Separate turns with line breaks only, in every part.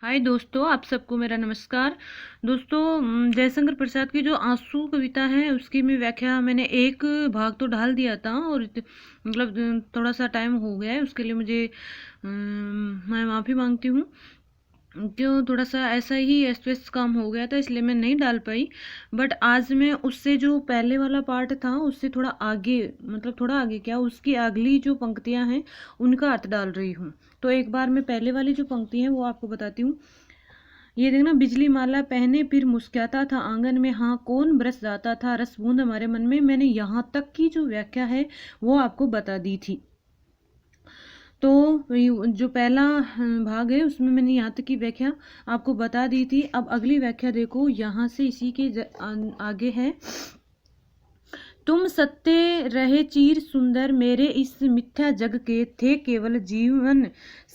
हाय दोस्तों, आप सबको मेरा नमस्कार। दोस्तों, जयशंकर प्रसाद की जो आंसू कविता है उसकी मैं व्याख्या मैंने एक भाग तो डाल दिया था और मतलब थोड़ा सा टाइम हो गया है, उसके लिए मुझे मैं माफ़ी मांगती हूँ। क्यों, थोड़ा सा ऐसा ही अस्त व्यस्त काम हो गया था, इसलिए मैं नहीं डाल पाई। बट आज मैं उससे जो पहले वाला पार्ट था उससे थोड़ा आगे, मतलब थोड़ा आगे क्या, उसकी अगली जो पंक्तियां हैं उनका अर्थ डाल रही हूँ। तो एक बार मैं पहले वाली जो पंक्ति है वो आपको बताती हूँ। ये देखना, बिजली माला पहने फिर मुस्कुराता था आंगन में, हाँ कौन बरस जाता था रस बूंद हमारे मन में। मैंने यहाँ तक की जो व्याख्या है वो आपको बता दी थी। तो जो पहला भाग है उसमें मैंने यहाँ तक की व्याख्या आपको बता दी थी। अब अगली व्याख्या देखो, यहाँ से इसी के आगे है। तुम सत्य रहे चीर सुंदर, मेरे इस मिथ्या जग के थे केवल जीवन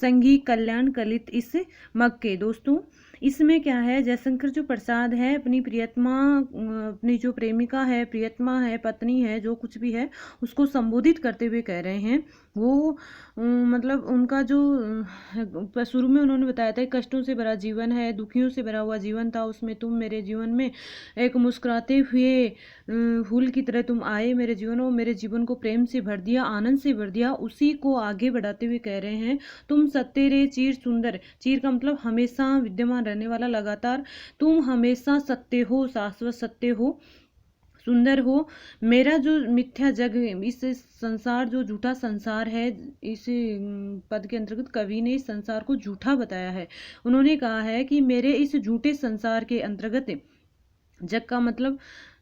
संगी कल्याण कलित इस मग के। दोस्तों, इसमें क्या है, जयशंकर जो प्रसाद है अपनी प्रियतमा, अपनी जो प्रेमिका है, प्रियतमा है, पत्नी है, जो कुछ भी है उसको संबोधित करते हुए कह रहे हैं। वो मतलब उनका जो शुरू में उन्होंने बताया था, कष्टों से भरा जीवन है, दुखियों से भरा हुआ जीवन था, उसमें तुम मेरे जीवन में एक मुस्कुराते हुए फूल की तरह तुम आए मेरे जीवन, और मेरे जीवन को प्रेम से भर दिया, आनंद से भर दिया। उसी को आगे बढ़ाते हुए कह रहे हैं, तुम सत्य रे चीर सुंदर। चीर का मतलब हमेशा विद्यमान रहने वाला, लगातार। तुम हमेशा सत्य हो, शाश्वत सत्य हो, सुंदर हो। मेरा जो मिथ्या जग, इस संसार जो झूठा संसार है, इस पद के अंतर्गत कवि ने इस संसार को झूठा बताया है। उन्होंने कहा है कि मेरे इस झूठे संसार के अंतर्गत, जग का मतलब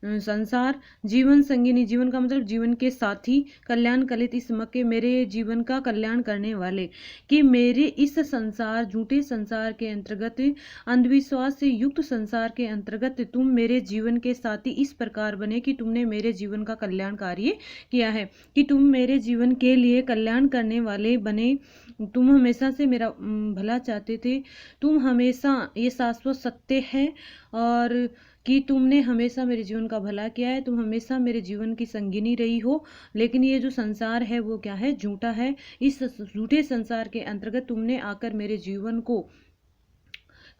संसार, जीवन संगिनी, जीवन का मतलब जीवन के साथी, कल्याण कलित इस मक्के, मेरे जीवन का कल्याण करने वाले, कि मेरे इस संसार, झूठे संसार के अंतर्गत, अंधविश्वास से युक्त संसार के अंतर्गत तुम मेरे जीवन के साथी इस प्रकार बने कि तुमने मेरे जीवन का कल्याण कार्य किया है, कि तुम मेरे जीवन के लिए कल्याण करने वाले बने। तुम हमेशा से मेरा भला चाहते थे। तुम हमेशा, ये शाश्वत सत्य है, और कि तुमने हमेशा मेरे जीवन का भला किया है, तुम हमेशा मेरे जीवन की संगिनी रही हो। लेकिन ये जो संसार है वो क्या है, झूठा है। इस झूठे संसार के अंतर्गत तुमने आकर मेरे जीवन को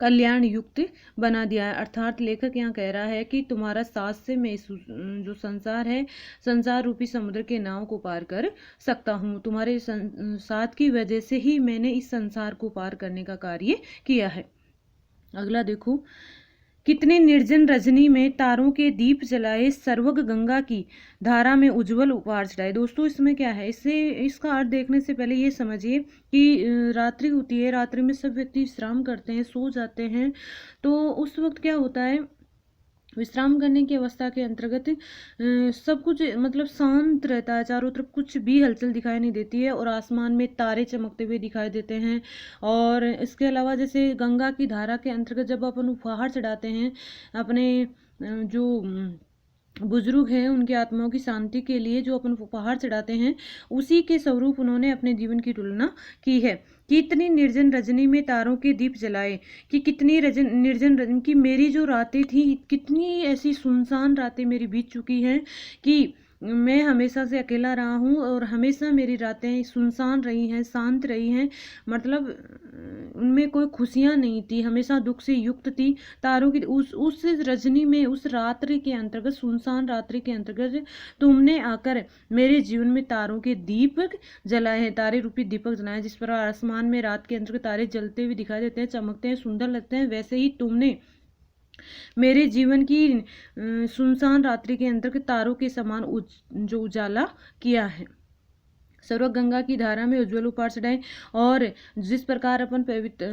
कल्याण युक्त बना दिया है। अर्थात लेखक यहाँ कह रहा है कि तुम्हारा साथ से मैं इस जो संसार है, संसार रूपी समुद्र के नाव को पार कर सकता हूँ। तुम्हारे साथ की वजह से ही मैंने इस संसार को पार करने का कार्य किया है। अगला देखो, कितने निर्जन रजनी में तारों के दीप जलाए, सर्वग गंगा की धारा में उज्जवल उपहार चढ़ाए। दोस्तों, इसमें क्या है, इससे इसका अर्थ देखने से पहले ये समझिए कि रात्रि होती है, रात्रि में सब व्यक्ति विश्राम करते हैं, सो जाते हैं। तो उस वक्त क्या होता है, विश्राम करने की अवस्था के अंतर्गत सब कुछ मतलब शांत रहता है, चारों तरफ कुछ भी हलचल दिखाई नहीं देती है, और आसमान में तारे चमकते हुए दिखाई देते हैं। और इसके अलावा जैसे गंगा की धारा के अंतर्गत जब अपन उपहार चढ़ाते हैं अपने जो बुजुर्ग हैं उनकी आत्माओं की शांति के लिए, जो अपन उपहार चढ़ाते हैं, उसी के स्वरूप उन्होंने अपने जीवन की तुलना की है। कितनी निर्जन रजनी में तारों के दीप जलाए, कि कितनी निर्जन रजनी की मेरी जो रातें थी, कितनी ऐसी सुनसान रातें मेरी बीत चुकी हैं कि मैं हमेशा से अकेला रहा हूँ, और हमेशा मेरी रातें सुनसान रही हैं, शांत रही हैं। मतलब उनमें कोई खुशियाँ नहीं थी, हमेशा दुख से युक्त थी। तारों की उस रजनी में, उस रात्रि के अंतर्गत, सुनसान रात्रि के अंतर्गत तुमने आकर मेरे जीवन में तारों के दीपक जलाए हैं, तारे रूपी दीपक जलाए, जिस पर आसमान में रात के अंतर्गत तारे जलते हुए दिखाई देते हैं, चमकते हैं, सुंदर लगते हैं, वैसे ही तुमने मेरे जीवन की सुनसान रात्रि के अंतर्गत तारों के समान जो उजाला किया है। सर्वग गंगा की धारा में उज्ज्वल उपहार चढ़ाए। और जिस प्रकार अपन पवित्र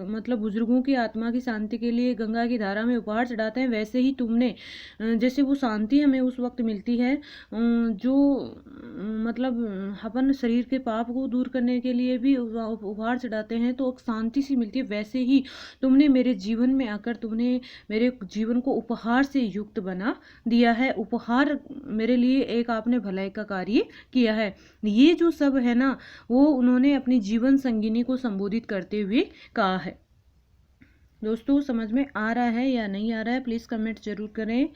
मतलब बुजुर्गों की आत्मा की शांति के लिए गंगा की धारा में उपहार चढ़ाते हैं, वैसे ही तुमने जैसे वो शांति हमें उस वक्त मिलती है, जो मतलब अपन शरीर के पाप को दूर करने के लिए भी उपहार चढ़ाते हैं तो शांति सी मिलती है, वैसे ही तुमने मेरे जीवन में आकर तुमने मेरे जीवन को उपहार से युक्त बना दिया है। उपहार मेरे लिए एक आपने भलाई का कार्य किया है। ये जो सब है ना, वो उन्होंने अपनी जीवन संगिनी को संबोधित करते हुए कहा है। दोस्तों, समझ में आ रहा है या नहीं आ रहा है, प्लीज़ कमेंट जरूर करें।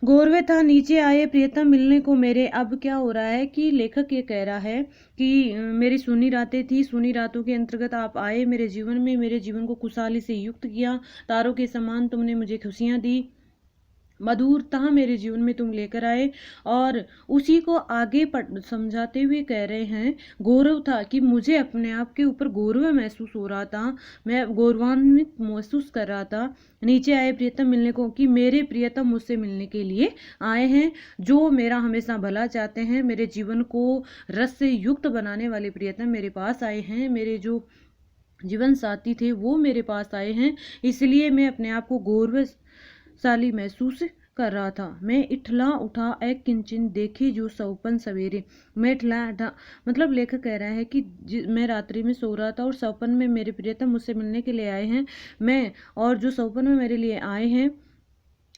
गौरव था नीचे आए प्रियतम मिलने को मेरे। अब क्या हो रहा है कि लेखक ये कह रहा है कि मेरी सुनी रातें थी, सुनी रातों के अंतर्गत आप आए मेरे जीवन में, मेरे जीवन को खुशहाली से युक्त किया, तारों के समान तुमने मुझे खुशियां दी, मधुरता मेरे जीवन में तुम लेकर आए। और उसी को आगे समझाते हुए कह रहे हैं, गौरव था कि मुझे अपने आप के ऊपर गौरव महसूस हो रहा था, मैं गौरवान्वित महसूस कर रहा था। नीचे आए प्रियतम मिलने को, कि मेरे प्रियतम मुझसे मिलने के लिए आए हैं, जो मेरा हमेशा भला चाहते हैं, मेरे जीवन को रस से युक्त बनाने वाले प्रियतम मेरे पास आए हैं, मेरे जो जीवन साथी थे वो मेरे पास आए हैं, इसलिए मैं अपने आप को गौरवशाली महसूस कर रहा था। मैं इठला उठा एक किंचिन देखे जो सौपन सवेरे। मैं इठला उठा मतलब लेखक कह रहा है कि मैं रात्रि में सो रहा था और सौपन में मेरे प्रियतम मुझसे मिलने के लिए आए हैं, मैं और जो सौपन में मेरे लिए आए हैं,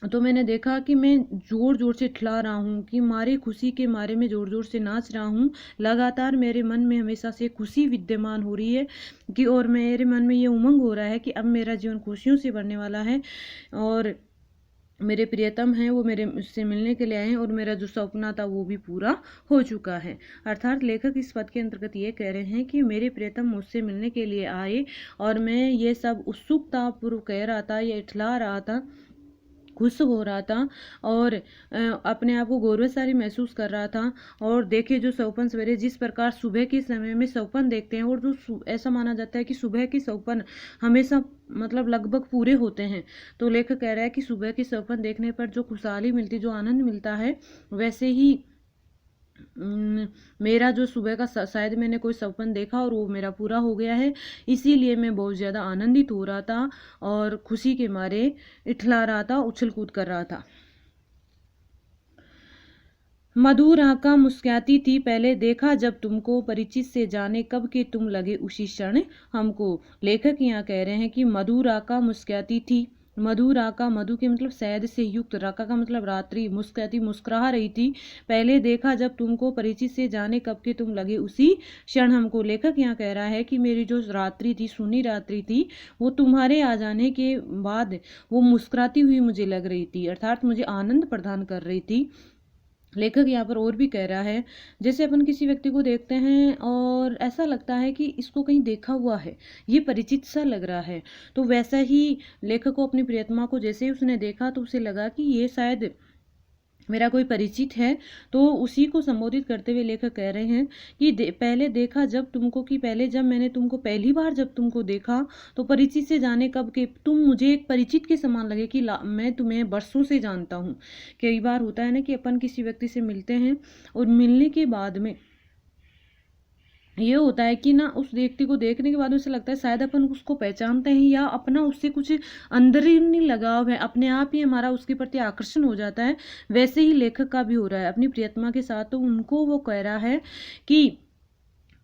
तो मैंने देखा कि मैं जोर जोर से ठिला रहा हूँ, कि मारे खुशी के मारे मैं जोर जोर से नाच रहा हूँ। लगातार मेरे मन में हमेशा से खुशी विद्यमान हो रही है, कि और मेरे मन में ये उमंग हो रहा है कि अब मेरा जीवन खुशियों से भरने वाला है, और मेरे प्रियतम हैं वो मेरे मुझसे मिलने के लिए आए हैं, और मेरा जो सपना था वो भी पूरा हो चुका है। अर्थात लेखक इस पद के अंतर्गत ये कह रहे हैं कि मेरे प्रियतम मुझसे मिलने के लिए आए, और मैं ये सब उत्सुकता पूर्व कह रहा था, ये इठला रहा था, खुश हो रहा था, और अपने आप को गौरवशाली महसूस कर रहा था। और देखे जो सौपन सवेरे, जिस प्रकार सुबह के समय में सौपन देखते हैं, और जो ऐसा माना जाता है कि सुबह के सौपन हमेशा मतलब लगभग पूरे होते हैं, तो लेखक कह रहा है कि सुबह के सौपन देखने पर जो खुशहाली मिलती, जो आनंद मिलता है, वैसे ही मेरा जो सुबह का शायद मैंने कोई सपन देखा और वो मेरा पूरा हो गया है, इसीलिए मैं बहुत ज़्यादा आनंदित हो रहा था और खुशी के मारे इठला रहा था, उछल कूद कर रहा था। मधुर आंखा मुस्कुराती थी, पहले देखा जब तुमको, परिचित से जाने कब के तुम लगे उसी क्षण हमको। लेखक यहाँ कह रहे हैं कि मधुर आंखा मुस्कुराती थी, मधुर आका, मधु के मतलब शहद से युक्त, राका का मतलब रात्रि, मुस्कुराती मुस्कुरा रही थी, पहले देखा जब तुमको, परिचित से जाने कब के तुम लगे उसी क्षण हमको। लेखक यहाँ कह रहा है कि मेरी जो रात्रि थी, सुनी रात्रि थी, वो तुम्हारे आ जाने के बाद वो मुस्कुराती हुई मुझे लग रही थी, अर्थात मुझे आनंद प्रदान कर रही थी। लेखक यहाँ पर और भी कह रहा है, जैसे अपन किसी व्यक्ति को देखते हैं और ऐसा लगता है कि इसको कहीं देखा हुआ है, ये परिचित सा लग रहा है, तो वैसा ही लेखक को अपनी प्रियतमा को जैसे ही उसने देखा तो उसे लगा कि ये शायद मेरा कोई परिचित है। तो उसी को संबोधित करते हुए लेखक कह रहे हैं कि पहले देखा जब तुमको, कि पहले जब मैंने तुमको पहली बार जब तुमको देखा, तो परिचित से जाने कब के तुम मुझे एक परिचित के समान लगे, कि मैं तुम्हें बरसों से जानता हूँ। कई बार होता है ना कि अपन किसी व्यक्ति से मिलते हैं और मिलने के बाद में ये होता है कि ना उस व्यक्ति को देखने के बाद उसे लगता है शायद अपन उसको पहचानते हैं, या अपना उससे कुछ अंदरूनी लगाव है, अपने आप ही हमारा उसके प्रति आकर्षण हो जाता है। वैसे ही लेखक का भी हो रहा है अपनी प्रियतमा के साथ। तो उनको वो कह रहा है कि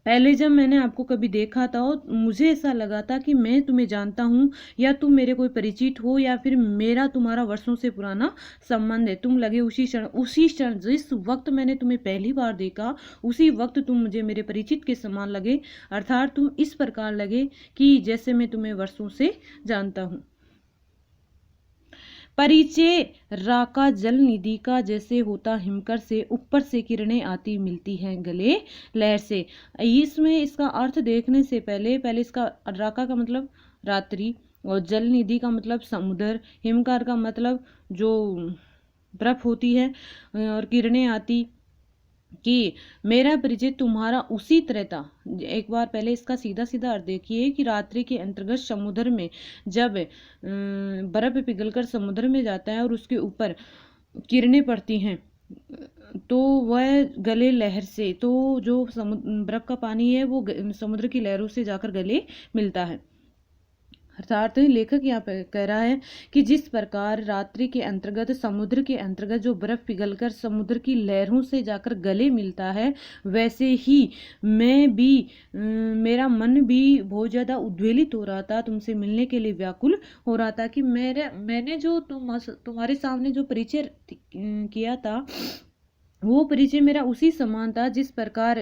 पहले जब मैंने आपको कभी देखा था, मुझे ऐसा लगा था कि मैं तुम्हें जानता हूँ, या तुम मेरे कोई परिचित हो, या फिर मेरा तुम्हारा वर्षों से पुराना संबंध है। तुम लगे उसी क्षण जिस वक्त मैंने तुम्हें पहली बार देखा, उसी वक्त तुम मुझे मेरे परिचित के समान लगे, अर्थात तुम इस प्रकार लगे कि जैसे मैं तुम्हें वर्षों से जानता हूँ। परिचय राका जल निधि का, जैसे होता हिमकर से, ऊपर से किरणें आती मिलती हैं गले लहर से। इसमें इसका अर्थ देखने से पहले इसका राका का मतलब रात्रि, और जल निधि का मतलब समुद्र, हिमकार का मतलब जो बर्फ होती है, और किरणें आती, कि मेरा परिचय तुम्हारा उसी तरह था। एक बार पहले इसका सीधा सीधा अर्थ देखिए कि रात्रि के अंतर्गत समुद्र में जब बर्फ पिघलकर समुद्र में जाता है और उसके ऊपर किरणें पड़ती हैं, तो वह गले लहर से, तो जो बर्फ का पानी है वो समुद्र की लहरों से जाकर गले मिलता है। अर्थात लेखक यहाँ पे कह रहा है कि जिस प्रकार रात्रि के अंतर्गत, समुद्र के अंतर्गत जो बर्फ पिघलकर समुद्र की लहरों से जाकर गले मिलता है, वैसे ही मैं भी मेरा मन भी बहुत ज़्यादा उद्वेलित हो रहा था, तुमसे मिलने के लिए व्याकुल हो रहा था, कि मैंने जो तुम्हारे सामने जो परिचय किया था, वो परिचय मेरा उसी समान था जिस प्रकार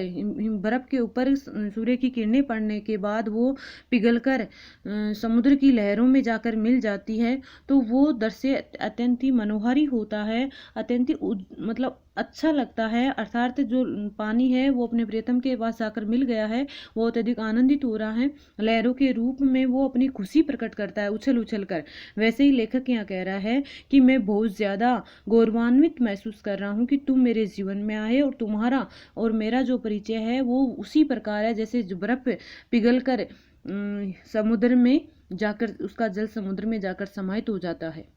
बर्फ के ऊपर सूर्य की किरणें पड़ने के बाद वो पिघलकर समुद्र की लहरों में जाकर मिल जाती है, तो वो दृश्य अत्यंत ही मनोहारी होता है, अत्यंत ही मतलब अच्छा लगता है। अर्थात जो पानी है वो अपने प्रियतम के पास जाकर मिल गया है, वो अत्यधिक आनंदित हो रहा है, लहरों के रूप में वो अपनी खुशी प्रकट करता है उछल उछल कर। वैसे ही लेखक यहाँ कह रहा है कि मैं बहुत ज़्यादा गौरवान्वित महसूस कर रहा हूँ कि तुम मेरे जीवन में आए, और तुम्हारा और मेरा जो परिचय है वो उसी प्रकार है जैसे जो बर्फ पिघल कर समुद्र में जाकर उसका जल समुद्र में जाकर समाहित हो जाता है।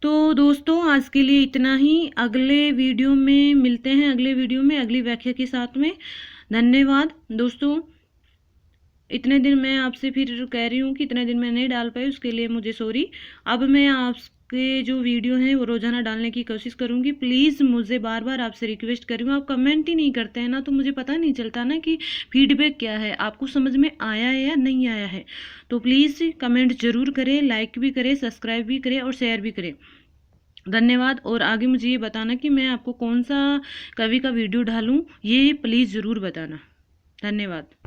तो दोस्तों आज के लिए इतना ही, अगले वीडियो में मिलते हैं, अगले वीडियो में अगली व्याख्या के साथ में। धन्यवाद दोस्तों। इतने दिन मैं आपसे फिर कह रही हूँ कि इतने दिन मैं नहीं डाल पाई, उसके लिए मुझे सॉरी। अब मैं आपके जो वीडियो हैं वो रोज़ाना डालने की कोशिश करूँगी। प्लीज़ मुझे बार बार आपसे रिक्वेस्ट कर रही हूँ, आप कमेंट ही नहीं करते हैं ना, तो मुझे पता नहीं चलता ना कि फीडबैक क्या है, आपको समझ में आया है या नहीं आया है। तो प्लीज़ कमेंट ज़रूर करें, लाइक भी करें, सब्सक्राइब भी करें और शेयर भी करें। धन्यवाद। और आगे मुझे ये बताना कि मैं आपको कौन सा कवि का वीडियो डालूँ, ये प्लीज़ ज़रूर बताना। धन्यवाद।